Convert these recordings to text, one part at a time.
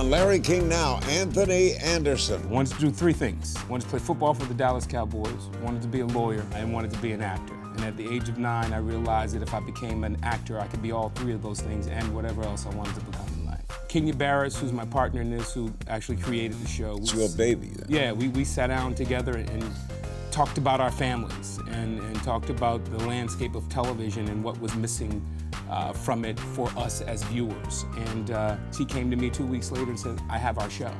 on Larry King Now, Anthony Anderson. I wanted to do three things. I wanted to play football for the Dallas Cowboys, wanted to be a lawyer, and wanted to be an actor. And at the age of 9, I realized that if I became an actor, I could be all three of those things and whatever else I wanted to become in life. Kenya Barris, who's my partner in this, who actually created the show. It's your baby, then. Yeah, we sat down together and talked about our families and talked about the landscape of television and what was missing from it for us as viewers. And she came to me 2 weeks later and said, I have our show,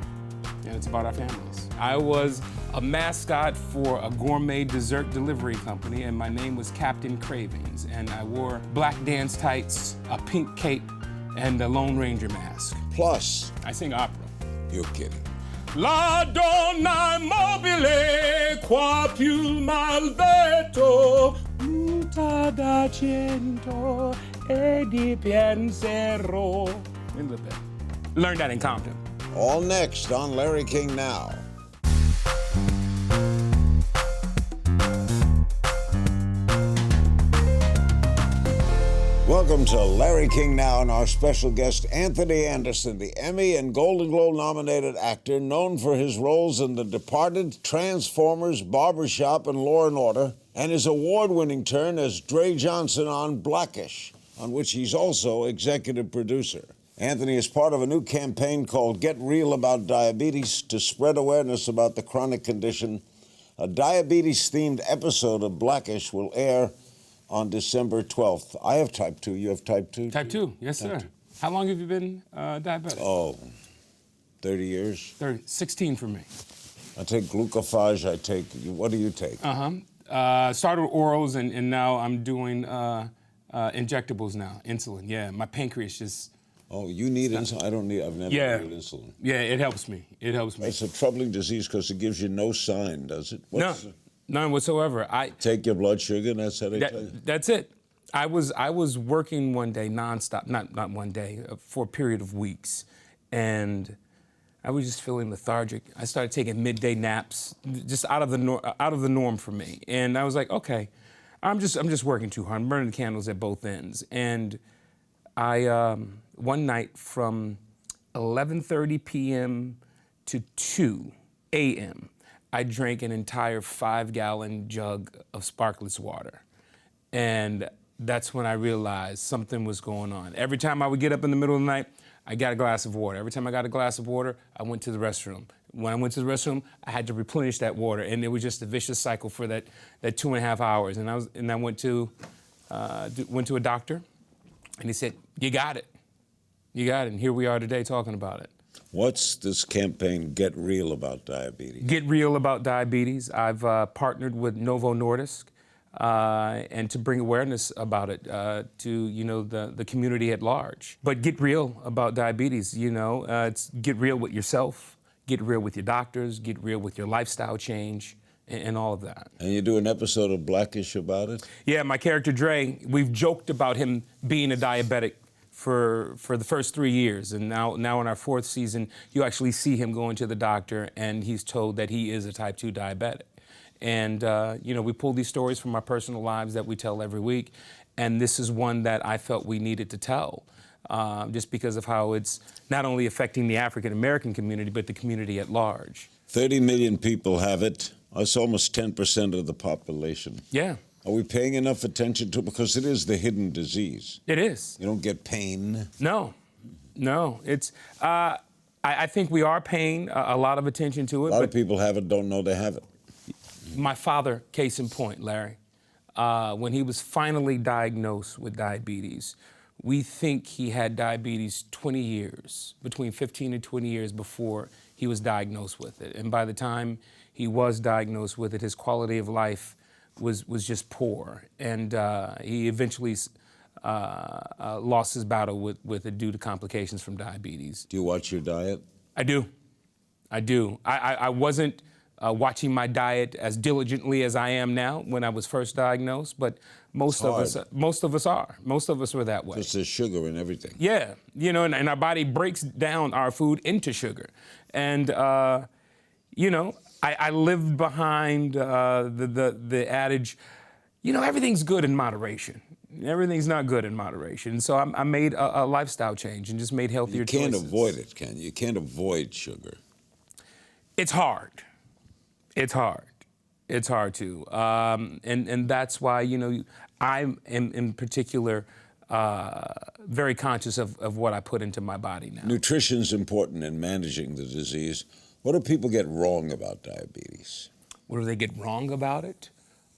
and it's about our families. I was a mascot for a gourmet dessert delivery company, and my name was Captain Cravings, and I wore black dance tights, a pink cape, and a Lone Ranger mask. Plus, I sing opera. You're kidding. La donna mobile qua più malvetto muta d'argento e di pensiero. A little bit. Learned that in Compton. All next on Larry King Now. Welcome to Larry King Now and our special guest, Anthony Anderson, the Emmy and Golden Globe-nominated actor known for his roles in The Departed, Transformers, Barbershop, and Law & Order, and his award-winning turn as Dre Johnson on Blackish, on which he's also executive producer. Anthony is part of a new campaign called Get Real About Diabetes to spread awareness about the chronic condition. A diabetes-themed episode of Blackish will air on December 12th. I have type 2. You have type 2? Type 2, yes, sir. How long have you been diabetic? Oh, 30 years. 16 for me. I take glucophage. What do you take? Started with orals, and now I'm doing injectables now, insulin. Yeah, my pancreas just... Oh, you need insulin? I don't need, I've never needed insulin. Yeah, it helps me. It helps me. It's a troubling disease because it gives you no sign, does it? None whatsoever. Take your blood sugar, and that's how they tell you? That's it. I was working one day nonstop, not one day, for a period of weeks, and I was just feeling lethargic. I started taking midday naps, just out of the norm for me. And I was like, okay, I'm just working too hard. I'm burning the candles at both ends. And I one night from 11:30 p.m. to 2 a.m. I drank an entire 5-gallon jug of sparkless water. And that's when I realized something was going on. Every time I would get up in the middle of the night, I got a glass of water. Every time I got a glass of water, I went to the restroom. When I went to the restroom, I had to replenish that water, and it was just a vicious cycle for that 2.5 hours. And I went to a doctor, and he said, "You got it. You got it." And here we are today talking about it. What's this campaign, Get Real About Diabetes? Get Real About Diabetes. I've partnered with Novo Nordisk and to bring awareness about it to the community at large. But get real about diabetes. It's get real with yourself, get real with your doctors, get real with your lifestyle change, and all of that. And you do an episode of Blackish about it? Yeah, my character Dre. We've joked about him being a diabetic for the first 3 years, and now in our 4th season, you actually see him going to the doctor, and he's told that he is a type 2 diabetic. And we pull these stories from our personal lives that we tell every week, and this is one that I felt we needed to tell, just because of how it's not only affecting the African-American community, but the community at large. 30 million people have it. That's almost 10% of the population. Yeah. Are we paying enough attention to it? Because it is the hidden disease. It is. You don't get pain. No. It's, I think we are paying a lot of attention to it. A lot of people have it, don't know they have it. My father, case in point, Larry, when he was finally diagnosed with diabetes, we think he had diabetes 20 years, between 15 and 20 years before he was diagnosed with it. And by the time he was diagnosed with it, his quality of life was just poor, and he eventually lost his battle with it due to complications from diabetes. Do you watch your diet? I do. I wasn't watching my diet as diligently as I am now when I was first diagnosed, but most of us are. Most of us were that way. Because there's sugar in everything. Yeah, and our body breaks down our food into sugar, and I lived behind the adage, everything's good in moderation. Everything's not good in moderation. So I made a lifestyle change and just made healthier choices. You can't avoid it, can you? You can't avoid sugar. It's hard. It's hard. It's hard to. And that's why, you know, I am in particular very conscious of what I put into my body now. Nutrition's important in managing the disease. What do people get wrong about diabetes? What do they get wrong about it?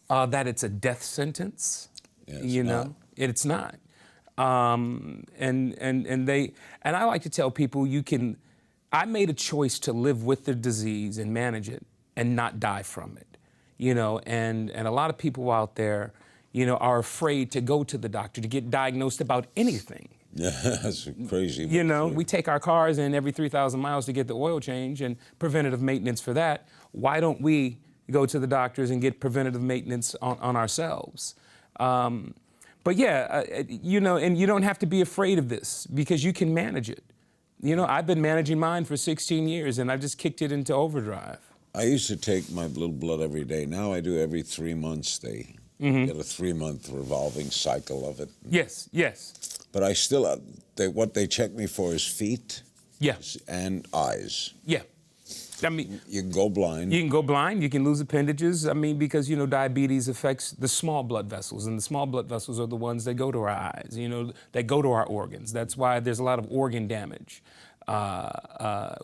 That it's a death sentence. Yes, you know, it's not. And I like to tell people I made a choice to live with the disease and manage it and not die from it. You know, and a lot of people out there, you know, are afraid to go to the doctor to get diagnosed about anything. Yeah, that's crazy. You know, we take our cars in every 3,000 miles to get the oil change and preventative maintenance for that. Why don't we go to the doctors and get preventative maintenance on ourselves? But yeah, you know, and you don't have to be afraid of this because you can manage it. You know, I've been managing mine for 16 years and I've just kicked it into overdrive. I used to take my little blood every day. Now I do every 3 months. They get a 3-month revolving cycle of it. Yes, yes. But I still, what they check me for is feet and eyes. Yeah. I mean, you can go blind. You can go blind. You can lose appendages. I mean, because, you know, diabetes affects the small blood vessels, and the small blood vessels are the ones that go to our eyes, you know, that go to our organs. That's why there's a lot of organ damage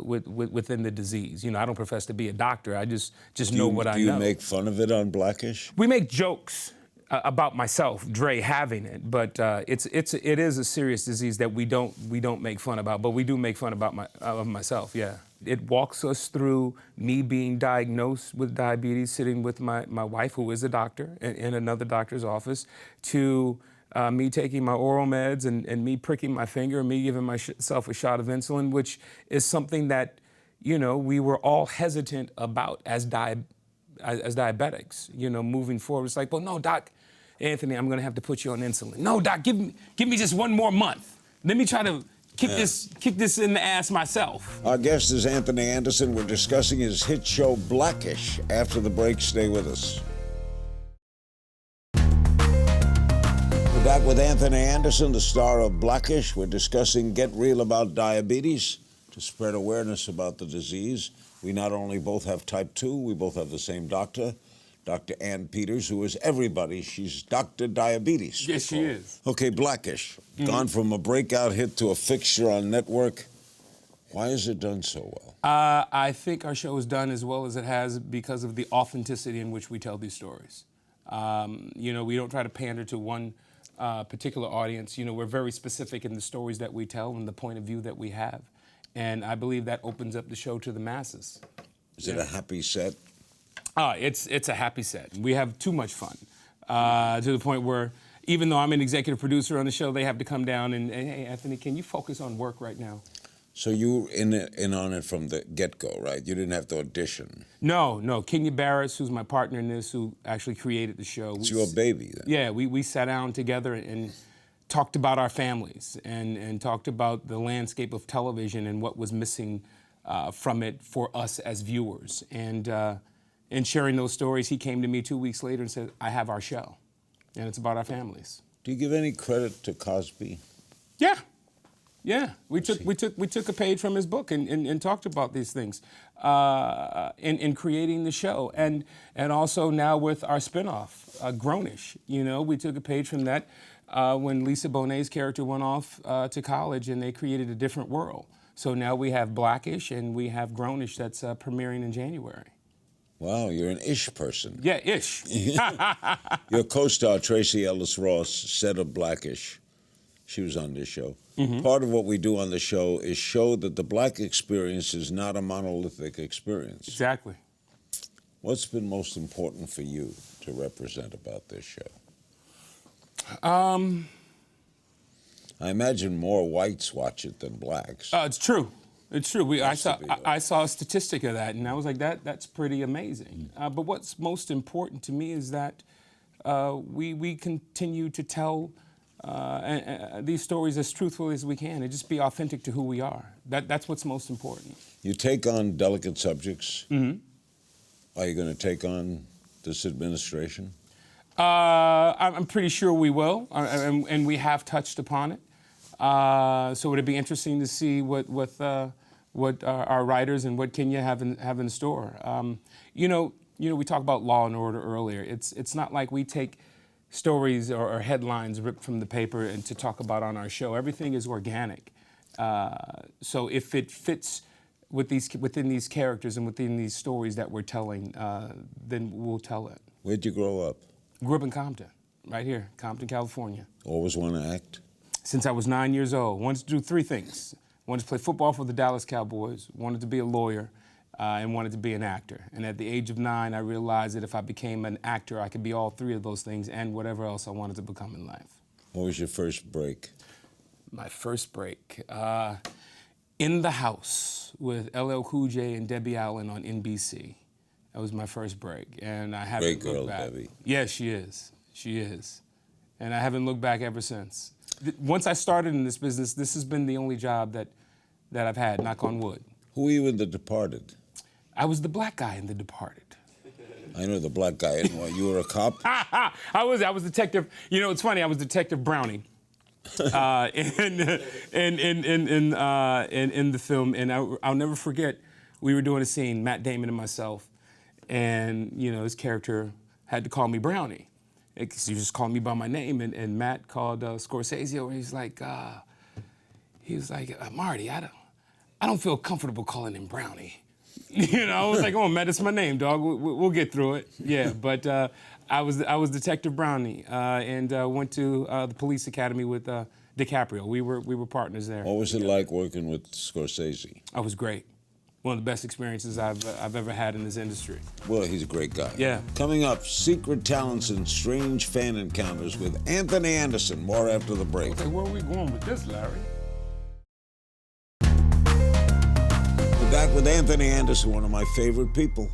within the disease. You know, I don't profess to be a doctor. I just know what I know. Do you make fun of it on Blackish? We make jokes about myself, Dre, having it, but it is a serious disease that we don't make fun about, but we do make fun about myself. Yeah. It walks us through me being diagnosed with diabetes, sitting with my wife, who is a doctor, in another doctor's office, to me taking my oral meds and me pricking my finger and me giving myself a shot of insulin, which is something that, you know, we were all hesitant about as diabetics, you know, moving forward. It's like, well, no, Doc, Anthony, I'm going to have to put you on insulin. No, Doc, give me just 1 more month. Let me try to kick this in the ass myself. Our guest is Anthony Anderson. We're discussing his hit show Blackish. After the break, stay with us. We're back with Anthony Anderson, the star of Blackish. We're discussing Get Real about diabetes to spread awareness about the disease. We not only both have type 2, we both have the same doctor, Dr. Ann Peters, who is everybody. She's Dr. Diabetes. Yes, she is. Okay, Blackish. Gone from a breakout hit to a fixture on network. Why has it done so well? I think our show has done as well as it has because of the authenticity in which we tell these stories. You know, we don't try to pander to one particular audience. You know, we're very specific in the stories that we tell and the point of view that we have. And I believe that opens up the show to the masses. Is it a happy set? It's a happy set. We have too much fun to the point where even though I'm an executive producer on the show, they have to come down and, hey, Anthony, can you focus on work right now? So you were in on it from the get-go, right? You didn't have to audition. No. Kenya Barris, who's my partner in this, who actually created the show. It's your baby, then. Yeah, we sat down together and talked about our families and talked about the landscape of television and what was missing from it for us as viewers. And in sharing those stories, he came to me 2 weeks later and said, I have our show, and it's about our families. Do you give any credit to Cosby? Yeah. We took a page from his book and talked about these things in creating the show, and also now with our spinoff, Grownish. You know, we took a page from that when Lisa Bonet's character went off to college and they created a different world. So now we have Blackish and we have Grownish that's premiering in January. Wow, you're an ish person. Yeah, ish. Your co-star, Tracy Ellis Ross, said of Blackish, she was on this show, part of what we do on the show is show that the black experience is not a monolithic experience. Exactly. What's been most important for you to represent about this show? I imagine more whites watch it than blacks. It's true. It's true. I saw a statistic of that, and I was like, that's pretty amazing. But what's most important to me is that we continue to tell these stories as truthfully as we can and just be authentic to who we are. That's what's most important. You take on delicate subjects. Are you going to take on this administration? I'm pretty sure we will, and we have touched upon it. So it'd be interesting to see what our writers and what Kenya have in store. We talked about Law and Order earlier. It's not like we take stories or headlines ripped from the paper and to talk about on our show. Everything is organic. So if it fits within these characters and within these stories that we're telling, then we'll tell it. Where'd you grow up? Grew up in Compton, right here, Compton, California. Always want to act? Since I was 9 years old. Wanted to do three things. Wanted to play football for the Dallas Cowboys, wanted to be a lawyer, and wanted to be an actor. And at the age of 9, I realized that if I became an actor, I could be all three of those things and whatever else I wanted to become in life. What was your first break? My first break, In the House with LL Cool J and Debbie Allen on NBC. That was my first break, and I haven't Great girl, looked back. Debbie. Yeah, she is. She is. And I haven't looked back ever since. Once I started in this business, this has been the only job that I've had, knock on wood. Who were you in The Departed? I was the black guy in The Departed. I know the black guy. You were a cop? I was Detective, it's funny, I was Detective Brownie. In the film, and I'll never forget, we were doing a scene, Matt Damon and myself, and his character had to call me Brownie. He just called me by my name, and Matt called Scorsese over. He's like, Marty, I don't feel comfortable calling him Brownie. I was like, oh, Matt, it's my name, dog. We'll get through it. Yeah, but I was Detective Brownie, and went to the police academy with DiCaprio. We were partners there. What was it like working with Scorsese? I was great. One of the best experiences I've ever had in this industry. Well, he's a great guy. Yeah. Coming up, secret talents and strange fan encounters with Anthony Anderson. More after the break. Okay, where are we going with this, Larry? We're back with Anthony Anderson, one of my favorite people.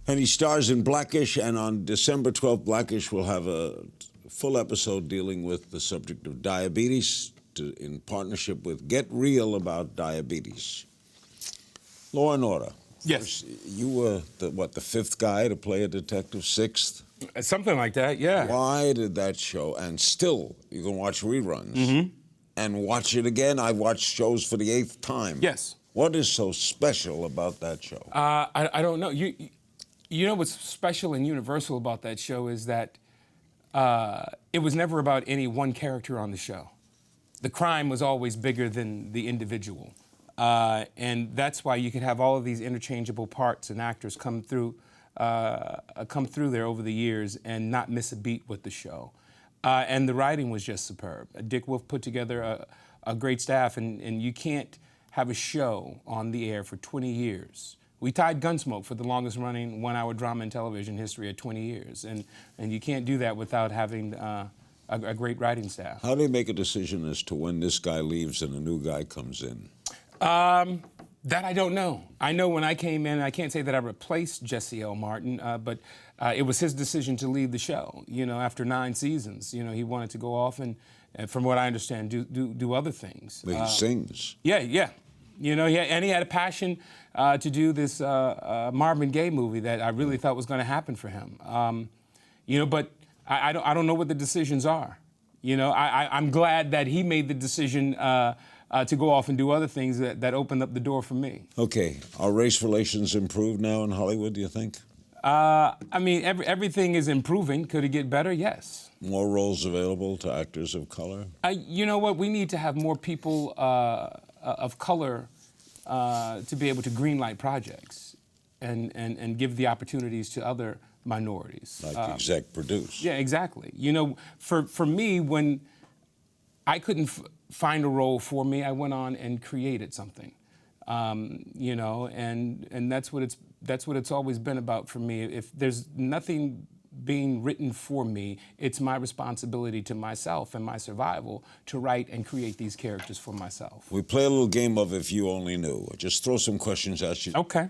And he stars in Blackish, and on December 12th, Blackish will have a full episode dealing with the subject of diabetes in partnership with Get Real About Diabetes. Law and Order. Yes. You were the fifth guy to play a detective, sixth? Something like that, yeah. Why did that show, and still you can watch reruns and watch it again? I watched shows for the 8th time. Yes. What is so special about that show? I don't know. You know what's special and universal about that show is that it was never about any one character on the show. The crime was always bigger than the individual. And that's why you could have all of these interchangeable parts and actors come through there over the years and not miss a beat with the show. And the writing was just superb. Dick Wolf put together a great staff, and you can't have a show on the air for 20 years. We tied Gunsmoke for the longest running 1-hour drama in television history at 20 years. And you can't do that without having a great writing staff. How do you make a decision as to when this guy leaves and a new guy comes in? That I don't know. I know when I came in, I can't say that I replaced Jesse L. Martin, but it was his decision to leave the show. After 9 seasons, he wanted to go off and from what I understand, do other things. But he sings. Yeah. And he had a passion to do this Marvin Gaye movie that I really thought was going to happen for him. But I don't know what the decisions are. I'm glad that he made the decision to go off and do other things that opened up the door for me. Okay, are race relations improved now in Hollywood, do you think? Everything is improving. Could it get better? Yes. More roles available to actors of color? You know what? We need to have more people of color to be able to greenlight projects and give the opportunities to other minorities. Like exec produce. Yeah, exactly. For me, when I couldn't find a role for me, I went on and created something. And that's what it's always been about for me. If there's nothing being written for me, it's my responsibility to myself and my survival to write and create these characters for myself. We play a little game of If You Only Knew. Just throw some questions at you. Okay.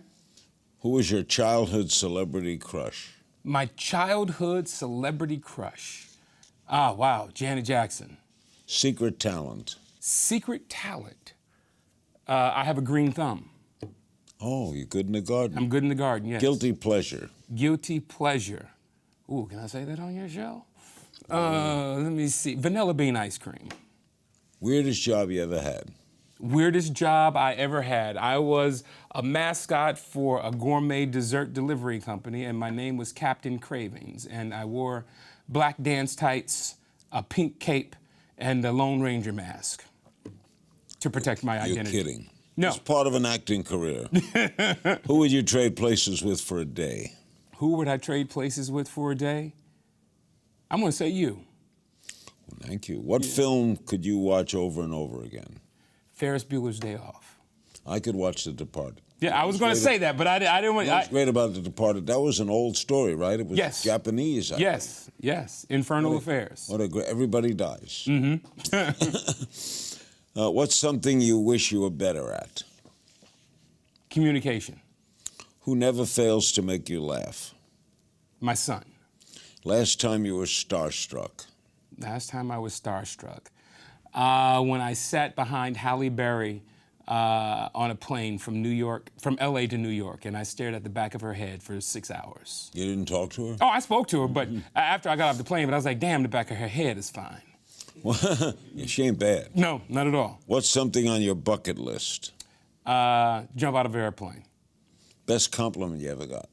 Who was your childhood celebrity crush? My childhood celebrity crush. Wow, Janet Jackson. Secret talent. Secret talent. I have a green thumb. Oh, you're good in the garden. I'm good in the garden, yes. Guilty pleasure. Guilty pleasure. Ooh, can I say that on your show? Let me see. Vanilla bean ice cream. Weirdest job you ever had? Weirdest job I ever had. I was a mascot for a gourmet dessert delivery company, and my name was Captain Cravings. And I wore black dance tights, a pink cape, and a Lone Ranger mask to protect my identity. You're kidding. No. It's part of an acting career. Who would you trade places with for a day? Who would I trade places with for a day? I'm going to say you. Thank you. What film could you watch over and over again? Ferris Bueller's Day Off. I could watch The Departed. Yeah, I was going to say that, but I didn't want. What's great about The Departed? That was an old story, right? It was Japanese. I think. Yes. Infernal Affairs. What a great! Everybody dies. Mm-hmm. What's something you wish you were better at? Communication. Who never fails to make you laugh? My son. Last time you were starstruck? Last time I was starstruck. When I sat behind Halle Berry on a plane from LA to New York, and I stared at the back of her head for 6 hours. You didn't talk to her? Oh, I spoke to her, but after I got off the plane, but I was like, damn, the back of her head is fine. She ain't bad. No, not at all. What's something on your bucket list? Jump out of an airplane. Best compliment you ever got?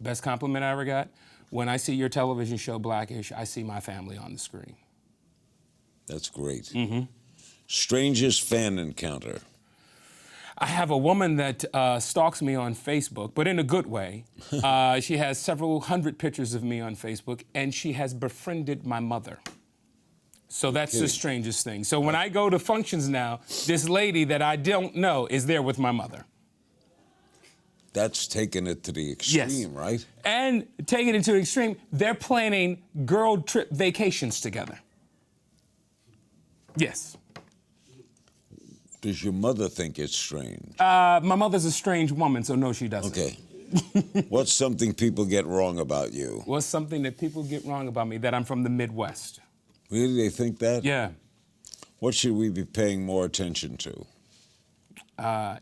Best compliment I ever got? When I see your television show, Blackish, I see my family on the screen. That's great. Mm-hmm. Strangest fan encounter? I have a woman that stalks me on Facebook, but in a good way. She has several hundred pictures of me on Facebook, and she has befriended my mother. So that's the strangest thing. So when I go to functions now, this lady that I don't know is there with my mother. That's taking it to the extreme, right? And taking it to the extreme, they're planning girl trip vacations together. Yes. Does your mother think it's strange? My mother's a strange woman, so no, she doesn't. Okay. What's something people get wrong about you? What's something that people get wrong about me? That I'm from the Midwest. Really, they think that? Yeah. What should we be paying more attention to?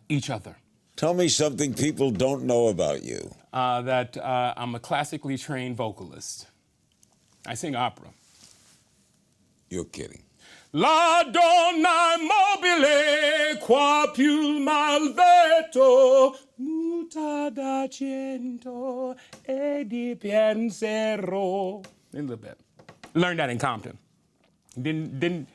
Each other. Tell me something people don't know about you. That I'm a classically trained vocalist. I sing opera. You're kidding. La donna mobile qua più malveto muta d'argento e di pensiero. A little bit. Learned that in Compton. Didn't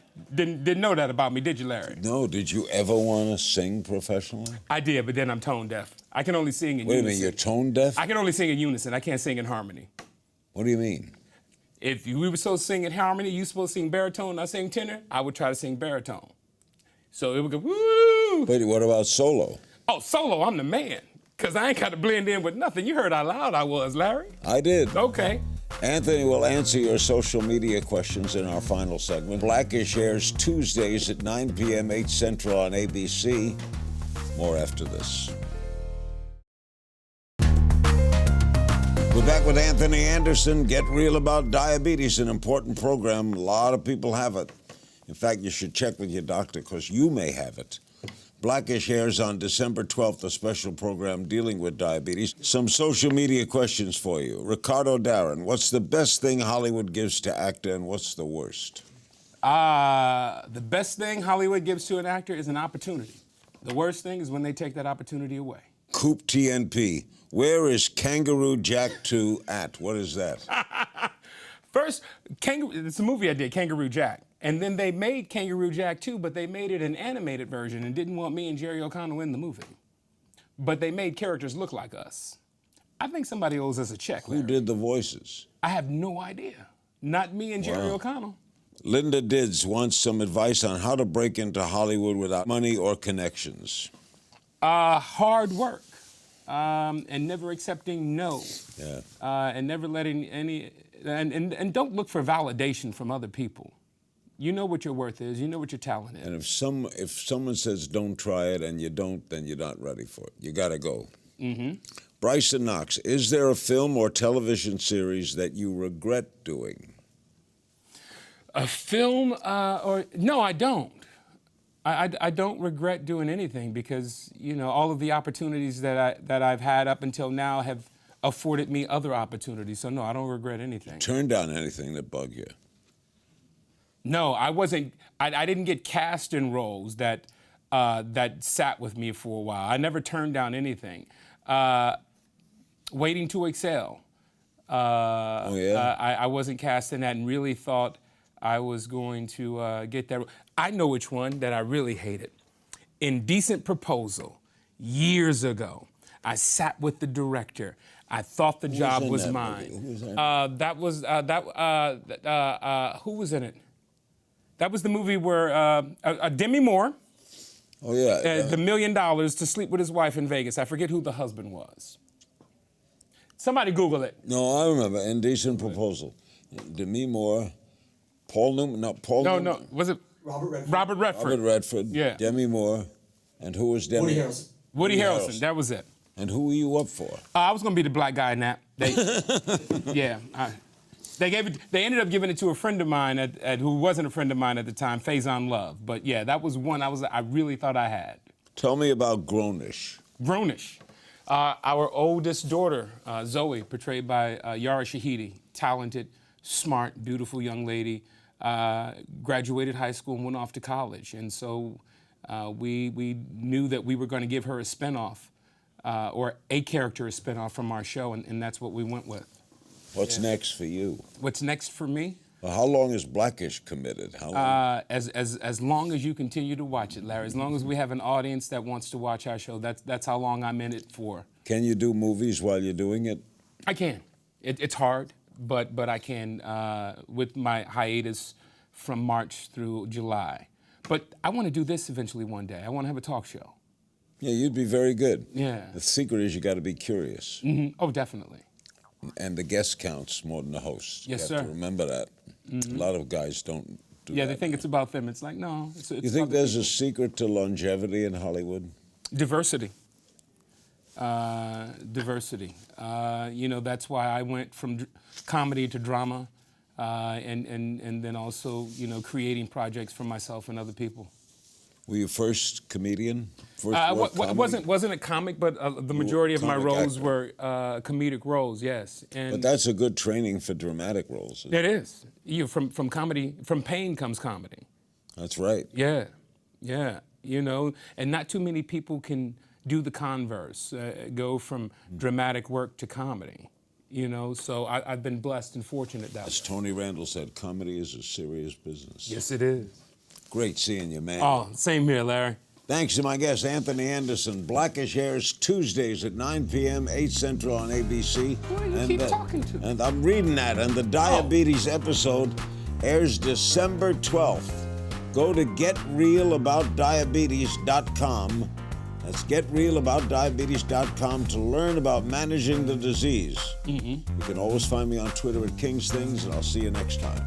know that about me, did you, Larry? No, did you ever want to sing professionally? I did, but then I'm tone deaf. I can only sing in unison. Wait a minute, you're tone deaf? I can only sing in unison. I can't sing in harmony. What do you mean? If we were supposed to sing in harmony, you supposed to sing baritone, I sing tenor, I would try to sing baritone. So it would go, woo! Wait, what about solo? Oh, solo, I'm the man. Because I ain't got to blend in with nothing. You heard how loud I was, Larry. I did. Okay. Anthony will answer your social media questions in our final segment. Blackish airs Tuesdays at 9 p.m., 8 Central on ABC. More after this. We're back with Anthony Anderson. Get Real About Diabetes, an important program. A lot of people have it. In fact, you should check with your doctor because you may have it. Blackish airs on December 12th, a special program dealing with diabetes. Some social media questions for you. Ricardo Darren, what's the best thing Hollywood gives to actor and what's the worst? The best thing Hollywood gives to an actor is an opportunity. The worst thing is when they take that opportunity away. Coop TNP, where is Kangaroo Jack 2 at? What is that? First, it's a movie I did, Kangaroo Jack. And then they made Kangaroo Jack 2, but they made it an animated version and didn't want me and Jerry O'Connell in the movie. But they made characters look like us. I think somebody owes us a check, Larry. Who did the voices? I have no idea. Not me and Jerry O'Connell. Linda Dids wants some advice on how to break into Hollywood without money or connections. Hard work and never accepting no. Yeah. And never letting any, and don't look for validation from other people. You know what your worth is. You know what your talent is. And if someone says don't try it and you don't, then you're not ready for it. You got to go. Mm-hmm. Bryson Knox, is there a film or television series that you regret doing? A film no, I don't. I don't regret doing anything because, you know, all of the opportunities that I've had up until now have afforded me other opportunities. So no, I don't regret anything. Turn down anything that bugged you. No, I wasn't. I didn't get cast in roles that sat with me for a while. I never turned down anything. Waiting to Excel. I wasn't cast in that and really thought I was going to get that. I know which one that I really hated. Indecent Proposal, years ago. I sat with the director. I thought the job was mine. Who was that? Who was in it? That was the movie where Demi Moore. Oh, yeah. The $1 million to sleep with his wife in Vegas. I forget who the husband was. Somebody Google it. No, I remember. Indecent Proposal. Demi Moore, Paul Newman. No, Paul Newman. No. Was it Robert Redford? Robert Redford. Robert Redford. Yeah. Demi Moore. And who was Demi? Woody Harrelson. Woody Harrelson. That was it. And who were you up for? I was going to be the black guy in that. They ended up giving it to a friend of mine who wasn't a friend of mine at the time, Faison Love. But yeah, that was one I really thought I had. Tell me about Grownish. Grownish. Our oldest daughter, Zoe, portrayed by Yara Shahidi, talented, smart, beautiful young lady, graduated high school and went off to college. And so we knew that we were going to give her a spinoff, or a character a spinoff from our show, and that's what we went with. What's next for you? What's next for me? Well, how long is Blackish committed? How long? As long as you continue to watch it, Larry. As long as we have an audience that wants to watch our show, that's how long I'm in it for. Can you do movies while you're doing it? I can. It's hard, but I can with my hiatus from March through July. But I want to do this eventually one day. I want to have a talk show. Yeah, you'd be very good. Yeah. The secret is you got to be curious. Mm-hmm. Oh, definitely. And the guest counts more than the host. Yes, you have sir. to remember that. A lot of guys don't do that. Yeah, they think it's about them. It's like, no. It's You think about there's a secret to longevity in Hollywood? diversity. Diversity. That's why I went from comedy to drama, and then also, creating projects for myself and other people. Were you first comedian? Wasn't a comic, but the majority of my Comic roles actor. were comedic roles. Yes, and But that's a good training for dramatic roles. it is. From comedy, from pain comes comedy. That's right. Yeah, and not too many people can do the converse, go from dramatic work to comedy. So I've been blessed and fortunate that way. As Tony Randall said, comedy is a serious business. Yes, it is. Great seeing you, man. Oh, same here, Larry. Thanks to my guest, Anthony Anderson. Blackish airs Tuesdays at 9 p.m., 8 Central on ABC. Who do you keep talking to? And I'm reading that. And the diabetes episode airs December 12th. Go to getrealaboutdiabetes.com. That's getrealaboutdiabetes.com to learn about managing the disease. You can always find me on Twitter at King's Things, and I'll see you next time.